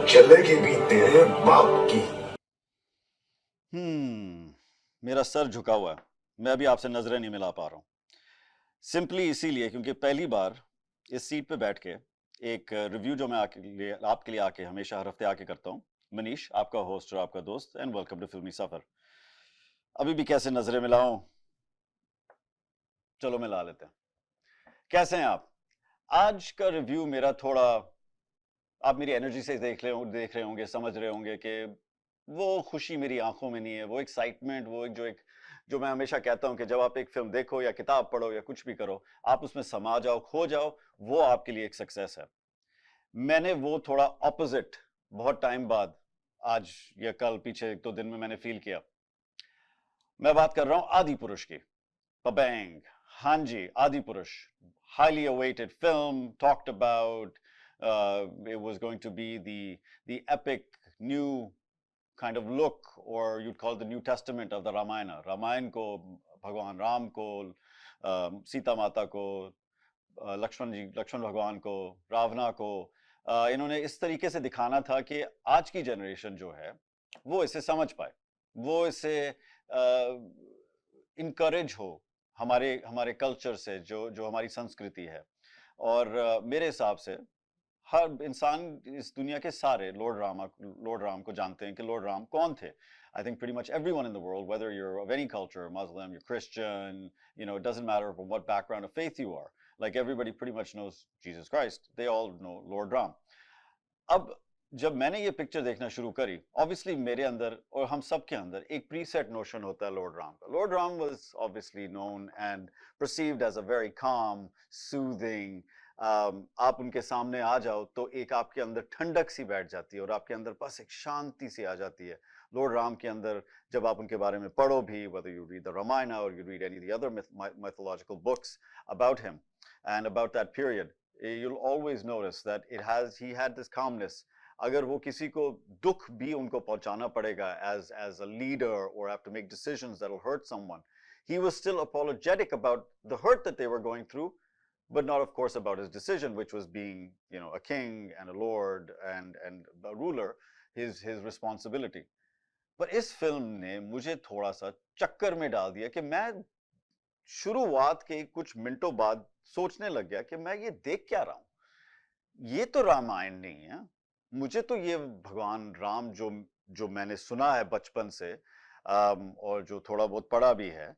चलेगी भी तेरे बाप की। मेरा सर झुका हुआ है। मैं अभी आपसे नजरें नहीं मिला पा रहा हूँ, सिंपली इसीलिए क्योंकि पहली बार इस सीट पे बैठ के एक रिव्यू जो मैं आपके लिए आके हमेशा हर हफ्ते आके करता हूँ। मनीष, आपका होस्ट और आपका दोस्त, एंड वेलकम टू फिल्मी सफर। अभी भी कैसे नजरें मिलाऊं? चलो मिला लेते हैं। कैसे हैं आप? आज का रिव्यू मेरा थोड़ा, आप मेरी एनर्जी से देख रहे होंगे, समझ रहे होंगे कि वो खुशी मेरी आंखों में नहीं है, वो एक्साइटमेंट, वो जो मैं हमेशा कहता हूं कि जब आप एक फिल्म देखो या किताब पढ़ो या कुछ भी करो, आप उसमें समा जाओ, खो जाओ, वो आपके लिए एक सक्सेस है। मैंने वो थोड़ा ऑपोजिट बहुत टाइम बाद, आज या कल, पीछे एक दो दिन में मैंने फील किया। मैं बात कर रहा हूं आदि पुरुष की। Pabang. Hanji, Adipurush. Highly awaited film, talked about. It was going to be the epic new kind of look, or you'd call it the New Testament of the Ramayana. Ramayana ko Bhagwan Ram ko, Sita Mata ko, Lakshman भगवान को, रावणा को, इन्होंने इस तरीके से दिखाना था कि आज की जनरेशन जो है वो इसे समझ पाए, वो इसे इनकरेज हो हमारे हमारे कल्चर से, जो जो हमारी संस्कृति है। और मेरे हिसाब से हर इंसान इस दुनिया के सारे लॉर्ड राम को जानते हैं कि लॉर्ड राम कौन थे। I think pretty much everyone in the world, whether you're of any culture, Muslim, you're Christian, it doesn't matter from what background of faith you are. Like everybody pretty much knows Jesus Christ. They all know Lord Ram. अब जब मैंने ये picture देखना शुरू करी, obviously मेरे अंदर और हम सब के अंदर एक प्रीसेट नोशन होता है लॉर्ड राम का। Lord Ram was obviously known and perceived as a very calm, soothing. आप उनके सामने आ जाओ तो एक आपके अंदर ठंडक सी बैठ जाती है और आपके अंदर बस एक शांति सी आ जाती है। लॉर्ड राम के अंदर जब आप उनके बारे में पढ़ो भी, whether you read the Ramayana or you read any of the other mythological books about him and about that period, you'll always notice that he had this calmness. अगर वो किसी को दुख भी उनको पहुंचाना पड़ेगा as a leader or have to make decisions that'll hurt someone, he was still apologetic about the hurt that they were going through, but not of course about his decision, which was being a king and a lord and a ruler, his responsibility. पर इस film ने मुझे थोड़ा सा चक्कर में डाल दिया कि मैं शुरुआत के कुछ मिनटों बाद सोचने लग गया कि मैं ये देख क्या रहा हूं। ये तो रामायण नहीं है। मुझे तो ये भगवान राम जो जो मैंने सुना है बचपन से, और जो थोड़ा बहुत पढ़ा भी है,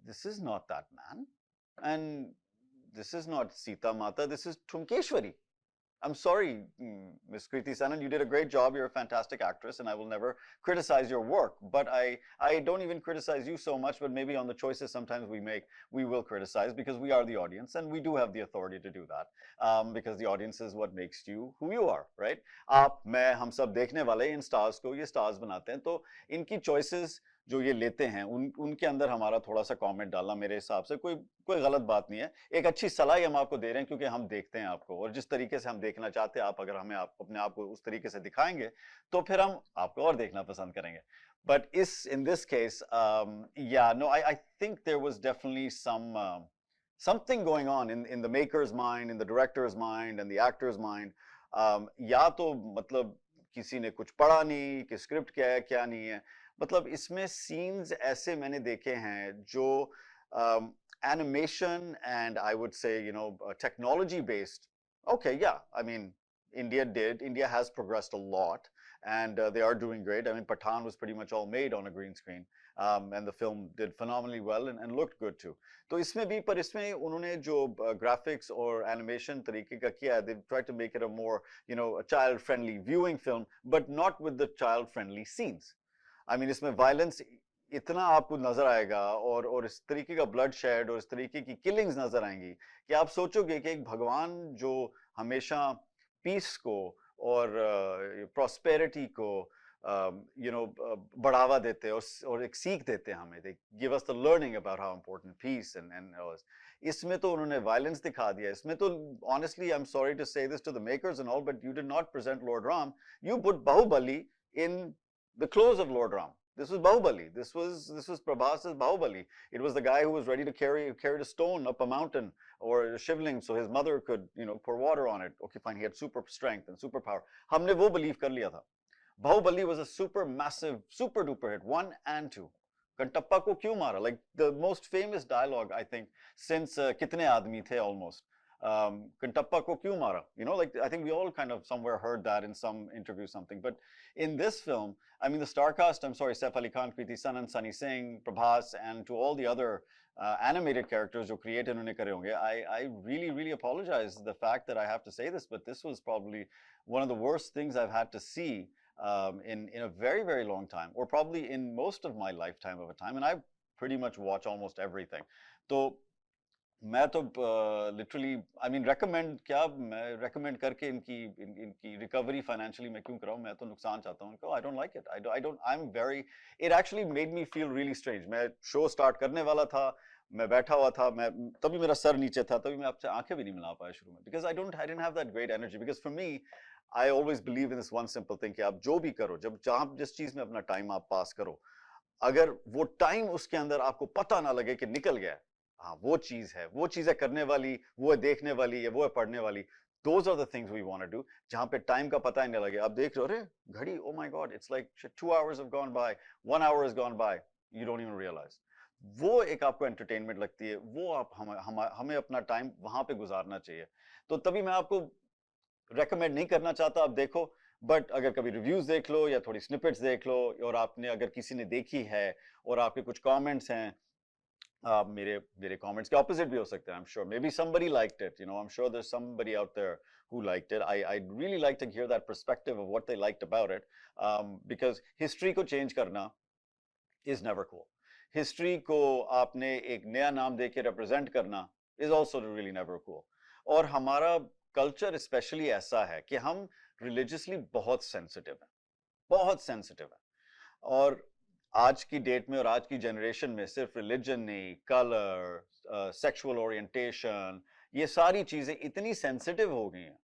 this is not that man, and this is not Sita Mata, this is Thumkeshwari. I'm sorry, Miss Kriti Sanan, you did a great job. You're a fantastic actress, and I will never criticize your work. But I don't even criticize you so much, but maybe on the choices sometimes we make, we will criticize because we are the audience, and we do have the authority to do that, because the audience is what makes you who you are, right? आप, मैं, हम सब देखने वाले इन stars को ये stars बनाते हैं, तो इनकी चॉइसेस जो ये लेते हैं उनके अंदर हमारा थोड़ा सा कमेंट डालना मेरे हिसाब से कोई कोई गलत बात नहीं है। एक अच्छी सलाह हम आपको दे रहे हैं क्योंकि हम देखते हैं आपको, और जिस तरीके से हम देखना चाहते हैं, आप अगर हमें अपने आप को उस तरीके से दिखाएंगे तो फिर हम आपको और देखना पसंद करेंगे। But in this case, yeah, no, I think there was definitely something going on in the maker's mind, in the director's mind, and the actor's mind. या तो मतलब किसी ने कुछ पढ़ा नहीं कि स्क्रिप्ट क्या है क्या नहीं है। मतलब इसमें सीन्स ऐसे मैंने देखे हैं जो animation and I would say technology based. Okay, yeah, I mean India has progressed a lot, and they are doing great. I mean Pathan was pretty much all made on a green screen, and the film did phenomenally well and looked good too. तो इसमें भी, पर इसमें उन्होंने जो graphics और animation तरीके का किया, they tried to make it a more a child friendly viewing film, but not with the child friendly scenes. I mean इसमें violence इतना आपको नजर आएगा, और इस तरीके का ब्लड शेड और इस तरीके की किलिंग्स नजर आएंगी कि आप सोचोगे कि एक भगवान जो हमेशा पीस को और प्रॉस्पेरिटी को बढ़ावा देते हैं और एक सीख देते हैं हमें, they give us the learning about how important peace and इसमें तो उन्होंने वायलेंस दिखा दिया। इसमें तो honestly I am sorry to say this to the makers and all, but you did not present Lord Ram, you put Bahubali in the clothes of Lord Ram, This was Bahubali. This was Prabhas's Bahubali. It was the guy who was ready to carry a stone up a mountain or a shivling so his mother could, pour water on it. Okay, fine. He had super strength and superpower. हमने वो believe कर लिया था. Bahubali was a super massive, super duper hit, 1 and 2. Kantappa ko kyun mara? Like the most famous dialogue, I think, since Kitne Aadmi The almost. Kantappa ko kyun mara? Like I think we all kind of somewhere heard that in some interview, something. But in this film, I mean, the star cast, I'm sorry, Saif Ali Khan, Kriti Sanan, Sunny Singh, Prabhas, and to all the other animated characters who created unhone kare honge, I really, really apologize the fact that I have to say this, but this was probably one of the worst things I've had to see in a very, very long time, or probably in most of my lifetime of a time, and I pretty much watch almost everything. So मैं तो literally I mean recommend करके इनकी recovery financially मैं क्यों कराऊं? मैं तो नुकसान चाहता हूं इनको. I don't like it. I am very it actually made me feel really strange. मैं शो स्टार्ट करने वाला था, मैं बैठा हुआ था, मैं तभी मेरा सर नीचे था, तभी मैं आपसे आंखें भी नहीं मिला पाया शुरू में, because I didn't have that great energy. Because for me I always believe in this one simple thing कि आप जो भी करो, जब जिस चीज में अपना टाइम आप पास करो, अगर वो टाइम उसके अंदर आपको पता ना लगे कि निकल गया, हाँ वो चीज है करने वाली, वो है देखने वाली, या वो है पढ़ने वाली. Those are the things we want to do. जहां पे टाइम का पता ही नहीं लगे. आप देख रहे हो, अरे घड़ी, oh my god, it's like 2 hours have gone by, 1 hour has gone by, you don't even realize. वो एक आपको एंटरटेनमेंट लगती है, वो आप हमें अपना टाइम वहां पे गुजारना चाहिए. तो तभी मैं आपको रेकमेंड नहीं करना चाहता आप देखो, बट अगर कभी रिव्यूज देख लो या थोड़ी स्निपेट्स देख लो, और आपने अगर किसी ने देखी है और आपके कुछ कमेंट्स हैं, मेरे कमेंट्स के ऑपोजिट भी हो सकते हैं. I am sure maybe somebody liked it, I am sure there is somebody out there who liked it. I'd really like to hear that perspective of what they liked about it, because history को change करना is never cool. History को आपने एक नया नाम देके represent करना is also really never cool. और हमारा culture especially ऐसा है कि हम religiously बहुत sensitive हैं. और आज की डेट में और आज की जनरेशन में सिर्फ रिलीजन नहीं, कलर, सेक्सुअल ओरिएंटेशन, ये सारी चीजें इतनी सेंसिटिव हो गई हैं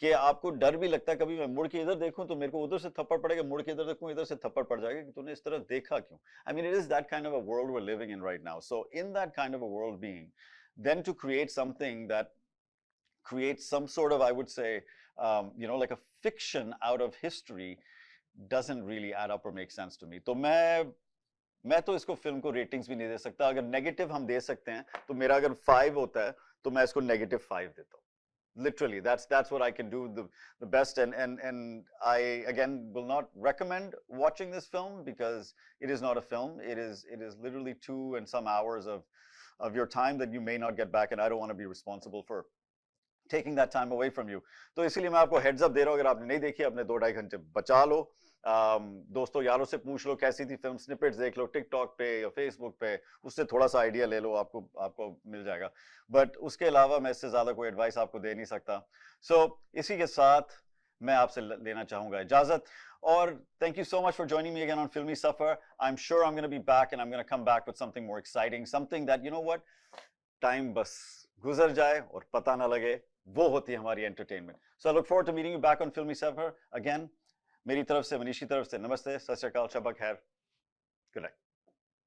कि आपको डर भी लगता है कभी मैं मुड़ के इधर देखूं तो मेरे को उधर से थप्पड़ पड़ेगा, मुड़ के इधर देखूं इधर से थप्पड़ पड़ जाएगा कि तूने इस तरफ देखा क्यों. I mean it is that kind of a world we are living in right now. So in that kind of a world being, then to create something that creates some sort of, I would say, like a fiction out of history doesn't really add up or make sense to me. तो मैं तो इसको film को ratings भी नहीं दे सकता. अगर negative हम दे सकते हैं तो मेरा अगर 5 होता है तो मैं इसको -5 देता हूँ. Literally, that's what I can do the best, and I again will not recommend watching this film because it is not a film. It is literally 2 and some hours of your time that you may not get back, and I don't want to be responsible for taking that time away from you. तो इसीलिए मैं आपको heads up दे रहा हूँ, अगर आपने नहीं देखी अपने 2-2.5 घंटे बचा लो. दोस्तों यारों से पूछ लो कैसी थी फिल्म, स्निपेट्स देख लो टिकटॉक पे या फेसबुक पे, उससे थोड़ा सा आइडिया ले लो, आपको मिल जाएगा. बट उसके अलावा मैं इससे ज्यादा कोई एडवाइस आपको दे नहीं सकता. सो इसी के साथ मैं आपसे लेना चाहूंगा इजाजत. और thank you so much for joining me again on Filmy Safar. I'm sure I'm going to be back, and I'm going to come back with something more exciting, something that, you know what, time बस गुजर जाए और पता ना लगे, वो होती है हमारी entertainment. So I look forward to meeting you back on Filmi Safar. Again मेरी तरफ से, मनीष की तरफ से नमस्ते, सत श्री अकाल, शब खैर, गुड नाइट.